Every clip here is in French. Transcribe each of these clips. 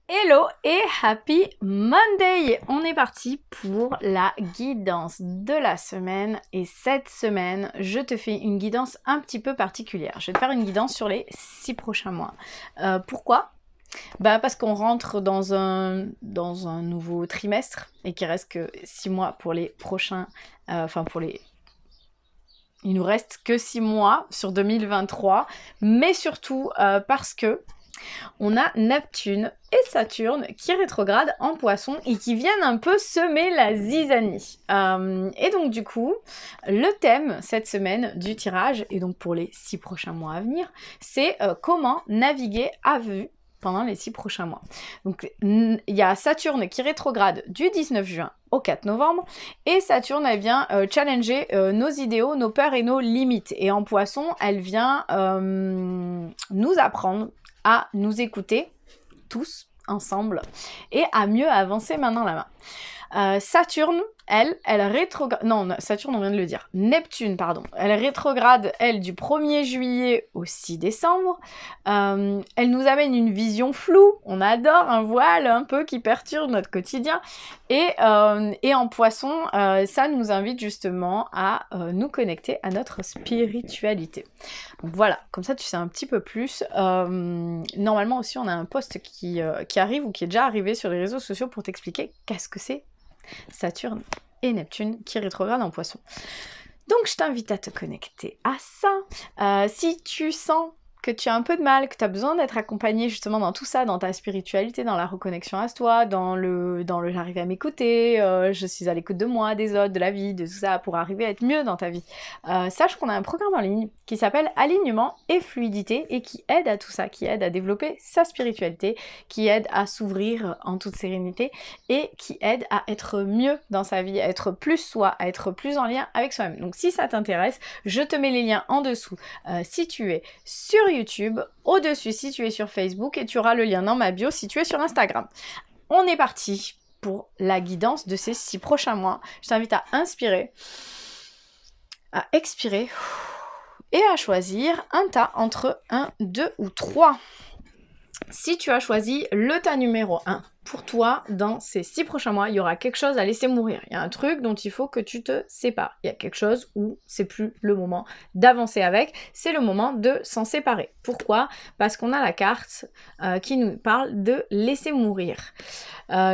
Hello et happy Monday! On est parti pour la guidance de la semaine et cette semaine, je te fais une guidance un petit peu particulière. Je vais te faire une guidance sur les 6 prochains mois. Pourquoi? Parce qu'on rentre dans un nouveau trimestre et qu'il reste que 6 mois pour les prochains... Il nous reste que 6 mois sur 2023, mais surtout parce que on a Neptune et Saturne qui rétrogradent en Poisson et qui viennent un peu semer la zizanie. Et donc du coup, le thème cette semaine du tirage, et donc pour les 6 prochains mois à venir, c'est comment naviguer à vue pendant les 6 prochains mois. Donc il y a Saturne qui rétrograde du 19 juin au 4 novembre, et Saturne, elle vient challenger nos idéaux, nos peurs et nos limites. Et en Poisson, elle vient nous apprendre à nous écouter, tous, ensemble, et à mieux avancer main dans la main. Saturne, elle rétrograde... Non, Saturne, on vient de le dire. Neptune, pardon. Elle rétrograde, elle, du 1er juillet au 6 décembre. Elle nous amène une vision floue. On adore un voile un peu qui perturbe notre quotidien. Et en Poisson, ça nous invite justement à nous connecter à notre spiritualité. Donc voilà, comme ça tu sais un petit peu plus. Normalement aussi, on a un post qui arrive ou qui est déjà arrivé sur les réseaux sociaux pour t'expliquer qu'est-ce que c'est Saturne et Neptune qui rétrogradent en Poisson. Donc je t'invite à te connecter à ça. Si tu sens que tu as un peu de mal, que tu as besoin d'être accompagné justement dans tout ça, dans ta spiritualité, dans la reconnexion à toi, dans le j'arrive à m'écouter, je suis à l'écoute de moi, des autres, de la vie, de tout ça, pour arriver à être mieux dans ta vie. Sache qu'on a un programme en ligne qui s'appelle Alignement et Fluidité et qui aide à tout ça, qui aide à développer sa spiritualité, qui aide à s'ouvrir en toute sérénité et qui aide à être mieux dans sa vie, à être plus soi, à être plus en lien avec soi-même. Donc si ça t'intéresse, je te mets les liens en dessous si tu es sur YouTube, au-dessus si tu es sur Facebook, et tu auras le lien dans ma bio si tu es sur Instagram. On est parti pour la guidance de ces 6 prochains mois. Je t'invite à inspirer, à expirer et à choisir un tas entre 1, 2 ou 3. Si tu as choisi le tas numéro 1, pour toi, dans ces 6 prochains mois, il y aura quelque chose à laisser mourir. Il y a un truc dont il faut que tu te sépares. Il y a quelque chose où c'est plus le moment d'avancer avec, c'est le moment de s'en séparer. Pourquoi? Parce qu'on a la carte qui nous parle de laisser mourir.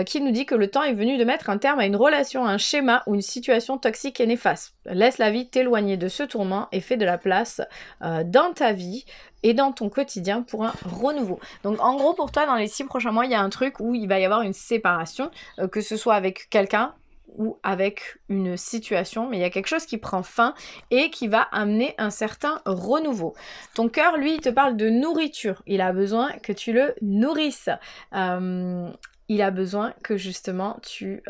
Qui nous dit que le temps est venu de mettre un terme à une relation, un schéma ou une situation toxique et néfaste. Laisse la vie t'éloigner de ce tourment et fais de la place dans ta vie et dans ton quotidien pour un renouveau. Donc en gros pour toi dans les 6 prochains mois il y a un truc où il va y avoir une séparation, que ce soit avec quelqu'un ou avec une situation, mais il y a quelque chose qui prend fin et qui va amener un certain renouveau. Ton cœur, lui, il te parle de nourriture. Il a besoin que tu le nourrisses. Il a besoin que justement tu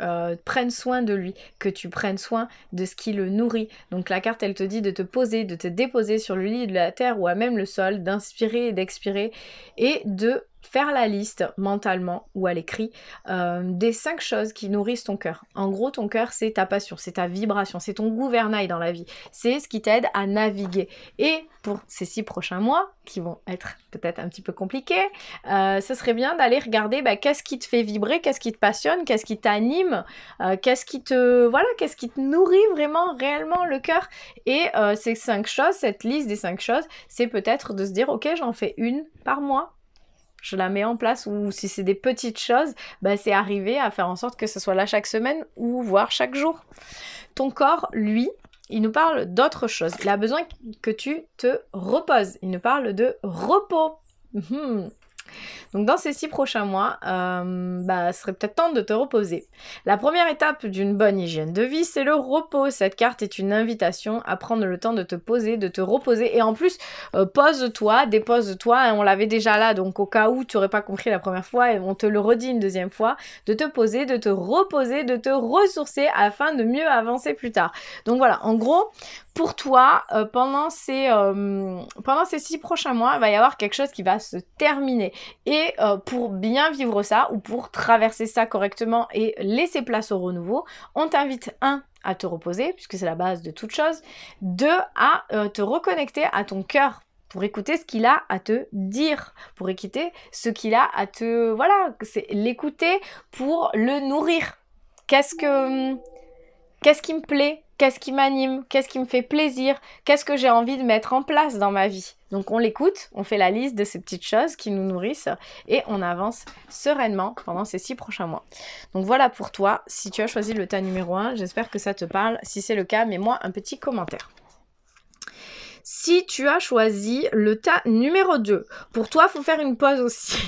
prennes soin de lui, que tu prennes soin de ce qui le nourrit. Donc la carte, elle te dit de te poser, de te déposer sur le lit de la terre ou à même le sol, d'inspirer et d'expirer et de faire la liste mentalement ou à l'écrit des 5 choses qui nourrissent ton cœur. En gros, ton cœur, c'est ta passion, c'est ta vibration, c'est ton gouvernail dans la vie. C'est ce qui t'aide à naviguer. Et pour ces 6 prochains mois, qui vont être peut-être un petit peu compliqués, ce serait bien d'aller regarder qu'est-ce qui te fait vibrer, qu'est-ce qui te passionne, qu'est-ce qui t'anime, qu'est-ce qui te nourrit vraiment, réellement le cœur. Et ces 5 choses, cette liste des 5 choses, c'est peut-être de se dire, ok, j'en fais une par mois. Je la mets en place, ou si c'est des petites choses, c'est arriver à faire en sorte que ce soit là chaque semaine ou voire chaque jour. Ton corps, lui, il nous parle d'autre chose. Il a besoin que tu te reposes. Il nous parle de repos. Donc dans ces 6 prochains mois, ce serait peut-être temps de te reposer. La première étape d'une bonne hygiène de vie, c'est le repos. Cette carte est une invitation à prendre le temps de te poser, de te reposer. Et en plus, pose-toi, dépose-toi. Hein, on l'avait déjà là, donc au cas où tu n'aurais pas compris la première fois, et on te le redit une deuxième fois, de te poser, de te reposer, de te ressourcer afin de mieux avancer plus tard. Donc voilà, en gros, pour toi, pendant ces 6 prochains mois, il va y avoir quelque chose qui va se terminer. Et pour bien vivre ça, ou pour traverser ça correctement et laisser place au renouveau, on t'invite à te reposer, puisque c'est la base de toute chose, 2 à te reconnecter à ton cœur. pour écouter ce qu'il a à te dire, pour écouter ce qu'il a à te... Voilà, c'est l'écouter pour le nourrir. Qu'est-ce qui me plaît? Qu'est-ce qui m'anime? Qu'est-ce qui me fait plaisir? Qu'est-ce que j'ai envie de mettre en place dans ma vie? Donc on l'écoute, on fait la liste de ces petites choses qui nous nourrissent et on avance sereinement pendant ces 6 prochains mois. Donc voilà pour toi, si tu as choisi le tas numéro 1, j'espère que ça te parle. Si c'est le cas, mets-moi un petit commentaire. Si tu as choisi le tas numéro 2, pour toi, il faut faire une pause aussi.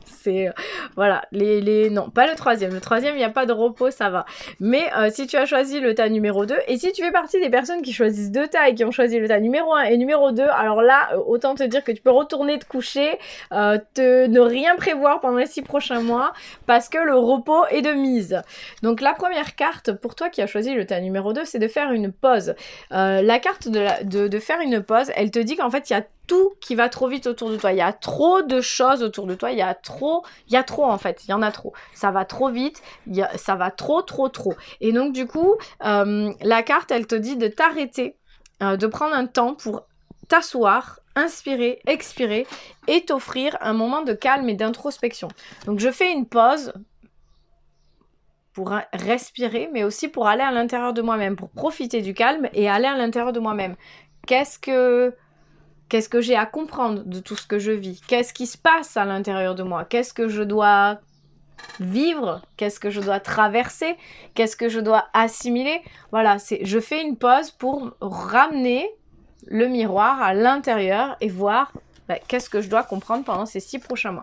C'est, voilà, non, pas le troisième. Le troisième, il n'y a pas de repos, ça va. Mais si tu as choisi le tas numéro 2, et si tu fais partie des personnes qui choisissent 2 tas et qui ont choisi le tas numéro 1 et numéro 2, alors là, autant te dire que tu peux retourner te coucher, ne rien prévoir pendant les 6 prochains mois, parce que le repos est de mise. Donc la première carte, pour toi qui as choisi le tas numéro 2, c'est de faire une pause. La carte de faire une pause, elle te dit qu'en fait il y a tout qui va trop vite autour de toi, il y a trop de choses autour de toi, il y a trop en fait, il y en a trop, ça va trop vite, ça va trop, et donc du coup la carte elle te dit de t'arrêter, de prendre un temps pour t'asseoir, inspirer, expirer et t'offrir un moment de calme et d'introspection. Donc je fais une pause pour respirer, mais aussi pour aller à l'intérieur de moi-même, pour profiter du calme et aller à l'intérieur de moi-même. Qu'est-ce que j'ai à comprendre de tout ce que je vis? Qu'est-ce qui se passe à l'intérieur de moi? Qu'est-ce que je dois vivre? Qu'est-ce que je dois traverser? Qu'est-ce que je dois assimiler? Voilà, je fais une pause pour ramener le miroir à l'intérieur et voir qu'est-ce que je dois comprendre pendant ces 6 prochains mois.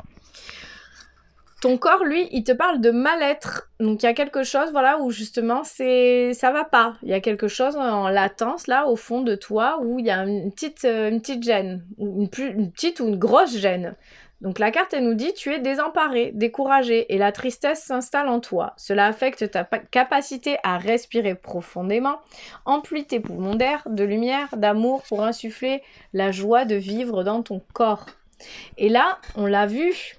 Ton corps, lui, il te parle de mal-être. Donc, il y a quelque chose, voilà, où justement, ça va pas. Il y a quelque chose en latence, là, au fond de toi, où il y a une petite gêne. Une petite ou une grosse gêne. Donc, la carte, elle nous dit, tu es désemparé, découragé, et la tristesse s'installe en toi. Cela affecte ta capacité à respirer profondément, emplit tes poumons d'air, de lumière, d'amour, pour insuffler la joie de vivre dans ton corps. Et là, on l'a vu...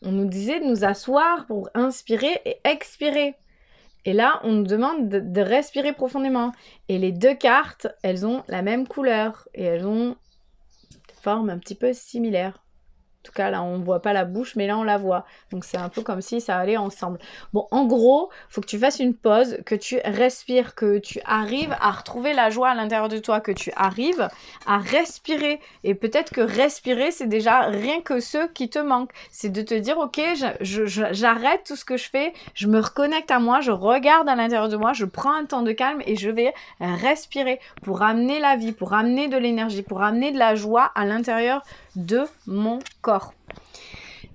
On nous disait de nous asseoir pour inspirer et expirer. Et là, on nous demande de respirer profondément. Et les 2 cartes, elles ont la même couleur. Et elles ont des formes un petit peu similaires. En tout cas, là, on ne voit pas la bouche, mais là, on la voit. Donc, c'est un peu comme si ça allait ensemble. Bon, en gros, il faut que tu fasses une pause, que tu respires, que tu arrives à retrouver la joie à l'intérieur de toi, que tu arrives à respirer. Et peut-être que respirer, c'est déjà rien que ce qui te manque. C'est de te dire, ok, j'arrête tout ce que je fais, je me reconnecte à moi, je regarde à l'intérieur de moi, je prends un temps de calme et je vais respirer pour amener la vie, pour amener de l'énergie, pour amener de la joie à l'intérieur de mon corps.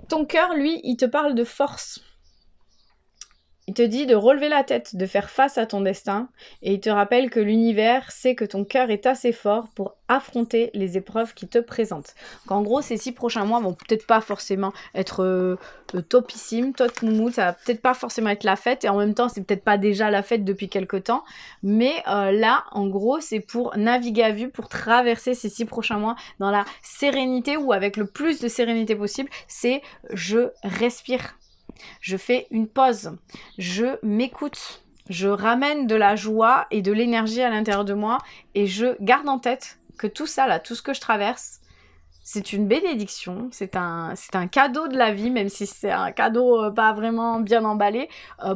Ton cœur, lui, il te parle de force. Il te dit de relever la tête, de faire face à ton destin, et il te rappelle que l'univers sait que ton cœur est assez fort pour affronter les épreuves qui te présentent. En gros, ces 6 prochains mois vont peut-être pas forcément être topissime, top moumout, ça va peut-être pas forcément être la fête, et en même temps, c'est peut-être pas déjà la fête depuis quelque temps, mais là, en gros, c'est pour naviguer à vue, pour traverser ces 6 prochains mois dans la sérénité, ou avec le plus de sérénité possible, c'est je respire. Je fais une pause, je m'écoute, je ramène de la joie et de l'énergie à l'intérieur de moi et je garde en tête que tout ça là, tout ce que je traverse, c'est une bénédiction, c'est un cadeau de la vie, même si c'est un cadeau pas vraiment bien emballé,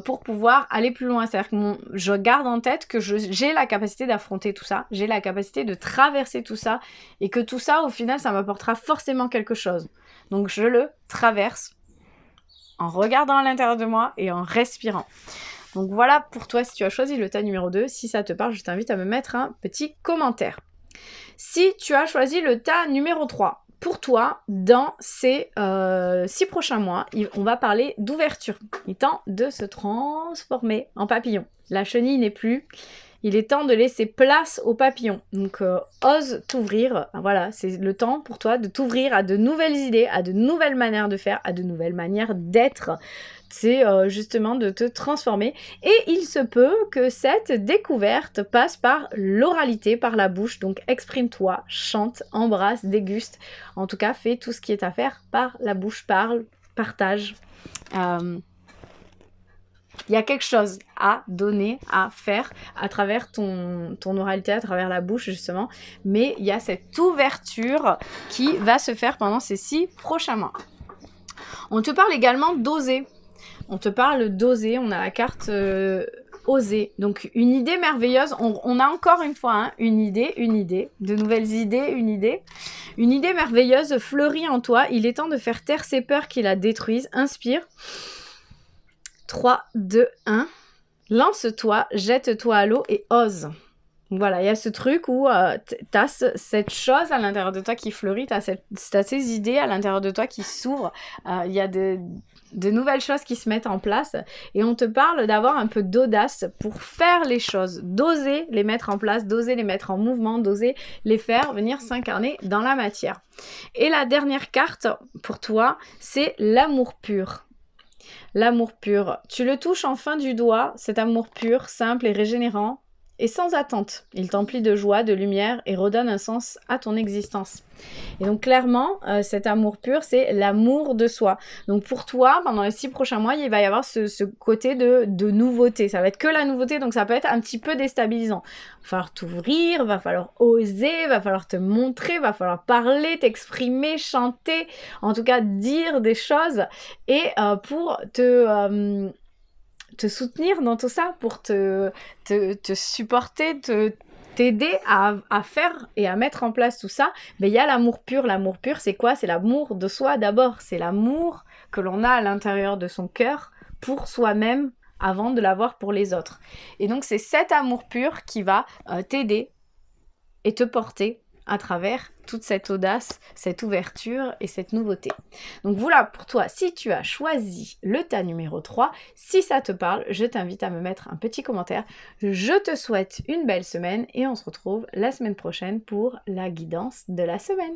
pour pouvoir aller plus loin. C'est-à-dire que je garde en tête que j'ai la capacité d'affronter tout ça, j'ai la capacité de traverser tout ça et que tout ça, au final, ça m'apportera forcément quelque chose. Donc je le traverse en regardant à l'intérieur de moi et en respirant. Donc voilà pour toi si tu as choisi le tas numéro 2. Si ça te parle, je t'invite à me mettre un petit commentaire. Si tu as choisi le tas numéro 3, pour toi, dans ces 6 prochains mois, on va parler d'ouverture. Il est temps de se transformer en papillon. La chenille n'est plus. Il est temps de laisser place au papillon. Donc, ose t'ouvrir. Voilà, c'est le temps pour toi de t'ouvrir à de nouvelles idées, à de nouvelles manières de faire, à de nouvelles manières d'être. C'est justement de te transformer. Et il se peut que cette découverte passe par l'oralité, par la bouche. Donc, exprime-toi, chante, embrasse, déguste. En tout cas, fais tout ce qui est à faire par la bouche, parle, partage. Il y a quelque chose à donner, à faire à travers ton oralité, à travers la bouche justement. Mais il y a cette ouverture qui va se faire pendant ces 6 prochains mois. On te parle également d'oser. On te parle d'oser. On a la carte oser. Donc une idée merveilleuse. On a encore une fois hein, une idée, de nouvelles idées, une idée merveilleuse fleurit en toi. Il est temps de faire taire ces peurs qui la détruisent. Inspire. 3, 2, 1. Lance-toi, jette-toi à l'eau et ose. Voilà, il y a ce truc où tu as cette chose à l'intérieur de toi qui fleurit, tu as ces idées à l'intérieur de toi qui s'ouvrent, il y a de nouvelles choses qui se mettent en place et on te parle d'avoir un peu d'audace pour faire les choses, d'oser les mettre en place, d'oser les mettre en mouvement, d'oser les faire venir s'incarner dans la matière. Et la dernière carte pour toi, c'est l'amour pur. L'amour pur, tu le touches en fin du doigt, cet amour pur, simple et régénérant, et sans attente. Il t'emplit de joie, de lumière et redonne un sens à ton existence. Et donc clairement, cet amour pur, c'est l'amour de soi. Donc pour toi, pendant les 6 prochains mois, il va y avoir ce côté de nouveauté. Ça va être que la nouveauté, donc ça peut être un petit peu déstabilisant. Il va falloir t'ouvrir, va falloir oser, va falloir te montrer, va falloir parler, t'exprimer, chanter, en tout cas dire des choses. Et pour te soutenir dans tout ça, pour te supporter, t'aider à faire et à mettre en place tout ça, mais il y a l'amour pur. L'amour pur, c'est quoi? C'est l'amour de soi d'abord. C'est l'amour que l'on a à l'intérieur de son cœur pour soi-même avant de l'avoir pour les autres. Et donc, c'est cet amour pur qui va t'aider et te porter à travers toute cette audace, cette ouverture et cette nouveauté. Donc voilà pour toi, si tu as choisi le tas numéro 3, si ça te parle, je t'invite à me mettre un petit commentaire. Je te souhaite une belle semaine et on se retrouve la semaine prochaine pour la guidance de la semaine.